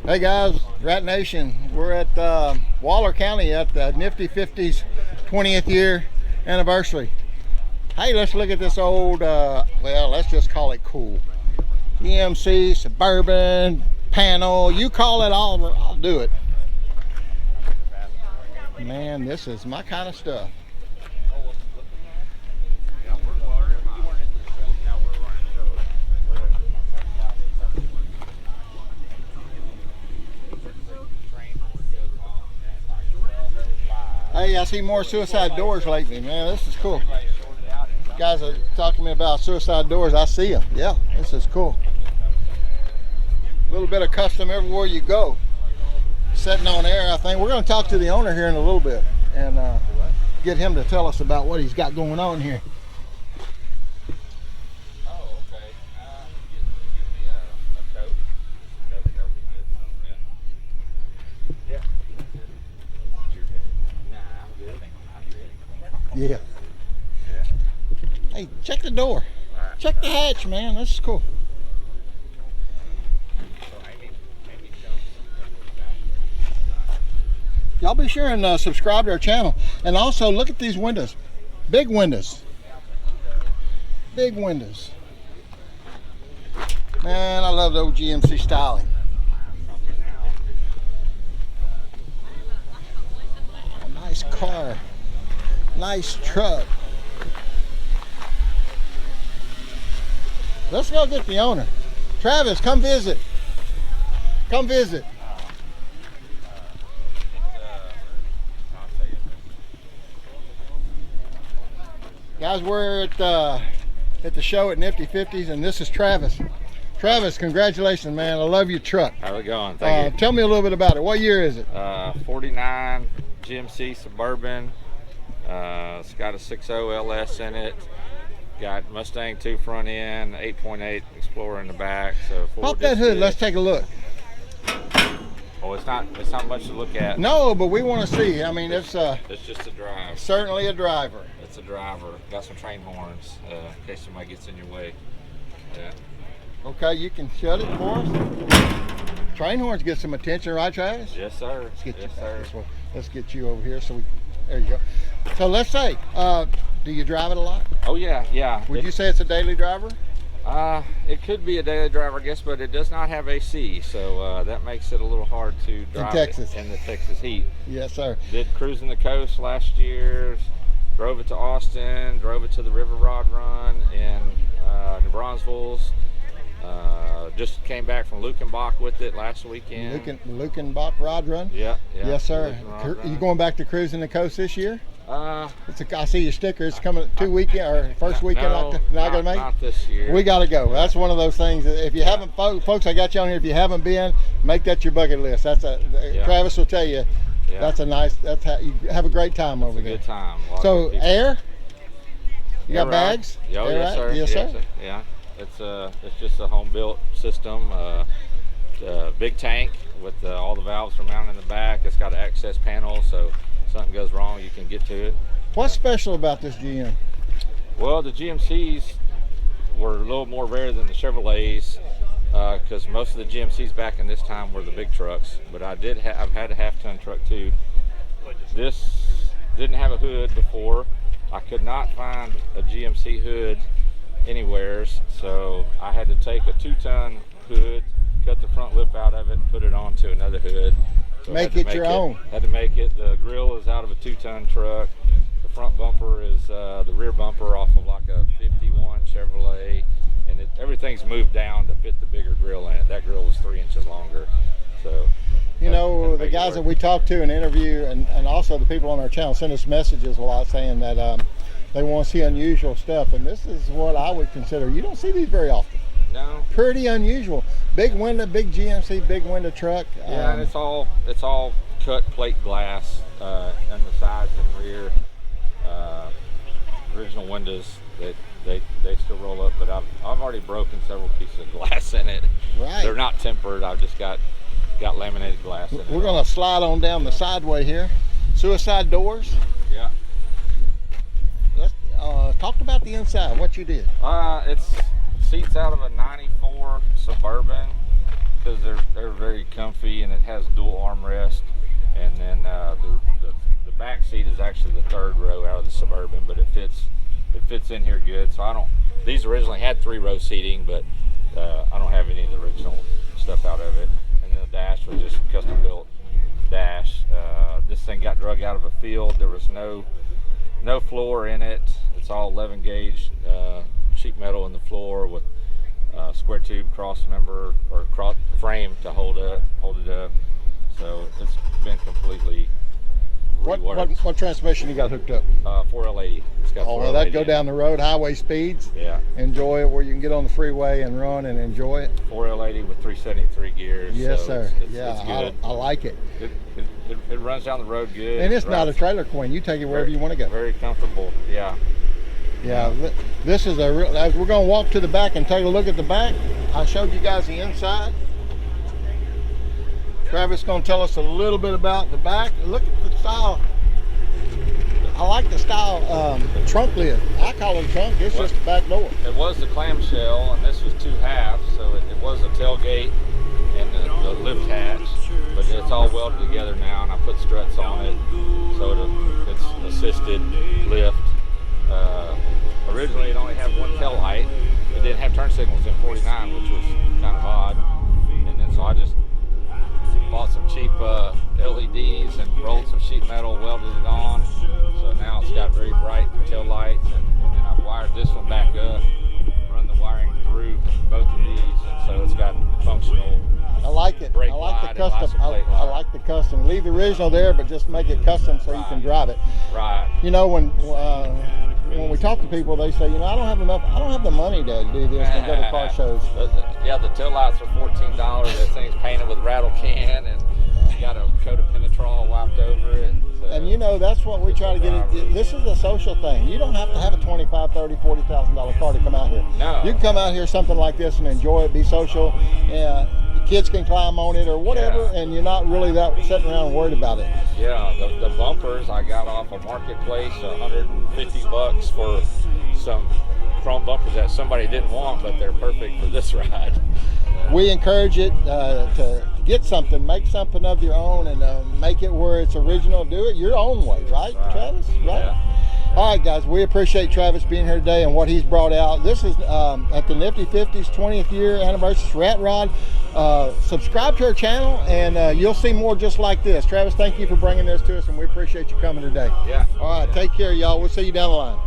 Hey guys, Rat Nation. We're at Waller County at the Nifty 50's 20th year anniversary. Hey, let's look at this old, well, let's just call it cool. GMC Suburban panel. You call it, I'll do it. Man, this is my kind of stuff. Hey, I see more suicide doors lately, man. This is cool. Guys are talking to me about suicide doors. I see them. Yeah, this is cool. A little bit of custom everywhere you go. Setting on air, I think. We're going to talk to the owner here in a little bit and get him to tell us about what he's got going on here. Yeah. Hey, check the door. Check the hatch, man. This is cool. Y'all be sure and subscribe to our channel. And also look at these windows. Big windows. Big windows. Man, I love the old GMC styling. Oh, nice car. Nice truck. Let's go get the owner. Travis, come visit. Come visit. Guys, we're at the show at Nifty 50's, and this is Travis. Travis, congratulations, man. I love your truck. How's it going? Thank you. Tell me a little bit about it. What year is it? 49 GMC Suburban. It's got a 6.0 LS in it. Got Mustang 2 front end, 8.8 Explorer in the back. So pop that hood. Let's take a look. Oh, it's not much to look at. No, but we want to see. I mean, it's just a drive. Certainly a driver. It's a driver. Got some train horns in case somebody gets in your way. Yeah. Okay, you can shut it for us. Train horns get some attention, right, Travis? Yes, sir. Let's get you over here. There you go. So let's say, do you drive it a lot? Oh yeah, yeah. Would you say it's a daily driver? It could be a daily driver, I guess, but it does not have AC, so that makes it a little hard to drive in the Texas heat. Yes, sir. Did Cruising the Coast last year, drove it to Austin, drove it to the River Rod Run in New Braunfels. Just came back from Lukenbach with it last weekend. Lukenbach Rod Run? Yeah. Yes, sir. You going back to Cruising the Coast this year? I see your sticker. It's coming 2 weekend or first weekend. Not gonna make it? Not this year. We got to go. That's one of those things. If you haven't, folks, I got you on here. If you haven't been, make that your bucket list. Travis will tell you. Yeah. That's you have a great time over there. Good time. So air. You got bags? Oh, yes, sir. Yes, sir. Yeah. It's just a home built system. Big tank with all the valves are mounted in the back. It's got an access panel, so if something goes wrong, you can get to it. What's special about this GM? Well, the GMCs were a little more rare than the Chevrolets because most of the GMCs back in this time were the big trucks. But I've had a half-ton truck too. This didn't have a hood before. I could not find a GMC hood anywheres, so I had to take a 2-ton hood, cut the front lip out of it, and put it onto another hood. So make it your own. Had to make it. The grill is out of a 2-ton truck. The front bumper is the rear bumper off of like a 51 Chevrolet, and everything's moved down to fit the bigger grill in it. That grill was 3 inches longer. So you know, the guys that we talk to and interview, and also the people on our channel send us messages a lot saying that they want to see unusual stuff, and this is what I would consider. You don't see these very often. No. Pretty unusual. Big window, big GMC, big window truck. Yeah, and it's all cut plate glass on the sides and rear. Original windows that they still roll up, but I've already broken several pieces of glass in it. Right. They're not tempered. I've just got laminated glass in it. We're gonna slide on down the sideway here. Suicide doors. Yeah. Let's talk about the inside. What you did. It's seats out of a '94 Suburban. because they're very comfy, and it has dual armrest, and then the back seat is actually the third row out of the Suburban, but it fits in here good. So these originally had 3-row seating, but I don't have any of the original stuff out of it. And then the dash was just custom built dash. This thing got drug out of a field. There was no floor in it. It's all 11 gauge sheet metal in the floor with square tube cross member or cross frame to hold it up. So it's been completely reworked. What transmission you got hooked up? 4L80. It's got well, that go down the road, highway speeds. Yeah. Enjoy it where you can get on the freeway and run and enjoy it. 4L80 with 373 gears. Yes, so sir. It's good. I like it. It runs down the road good. And it's not a trailer queen. You take it wherever you want to go. Very comfortable. Yeah. Yeah. This is a real. We're going to walk to the back and take a look at the back. I showed you guys the inside. Travis is going to tell us a little bit about the back. Look at the style. I like the style trunk lid. I call it a trunk. It's just the back door. It was the clamshell, and this was 2 halves, so it was a tailgate and the lift hatch, but it's all welded together now, and I put struts on it, so it's assisted lift. Originally, it only had one tail light. It didn't have turn signals in 49, which was kind of odd, and then so I just bought some cheap LEDs and rolled some sheet metal, welded it on. So now it's got very bright tail lights, and then I've wired this one back up, run the wiring through both of these, and so it's got functional. I like it. I like the custom. I like the custom. Leave the original there, but just make it custom so you can drive it. Right. You know, when we talk to people, they say, I don't have the money to do this and go to car shows. Yeah, the tail lights are $14. That thing's painted with rattle can, and got a coat of Penetrol wiped over it. So and that's what we try to get. This is a social thing. You don't have to have a $25,000, $30,000, $40,000 car to come out here. No. You can come out here something like this and enjoy it, be social. The kids can climb on it or whatever, and you're not really sitting around and worried about it. Yeah, the bumpers I got off a marketplace, $150 for some chrome bumpers that somebody didn't want, but they're perfect for this ride. We encourage it to get something, make something of your own, and make it where it's original. Do it your own way, right, Travis? Right. Yeah. All right, guys, we appreciate Travis being here today and what he's brought out. This is at the Nifty 50's 20th year anniversary Rat Rod. Subscribe to our channel, and you'll see more just like this. Travis, thank you for bringing this to us, and we appreciate you coming today. Yeah. All right, take care, y'all. We'll see you down the line.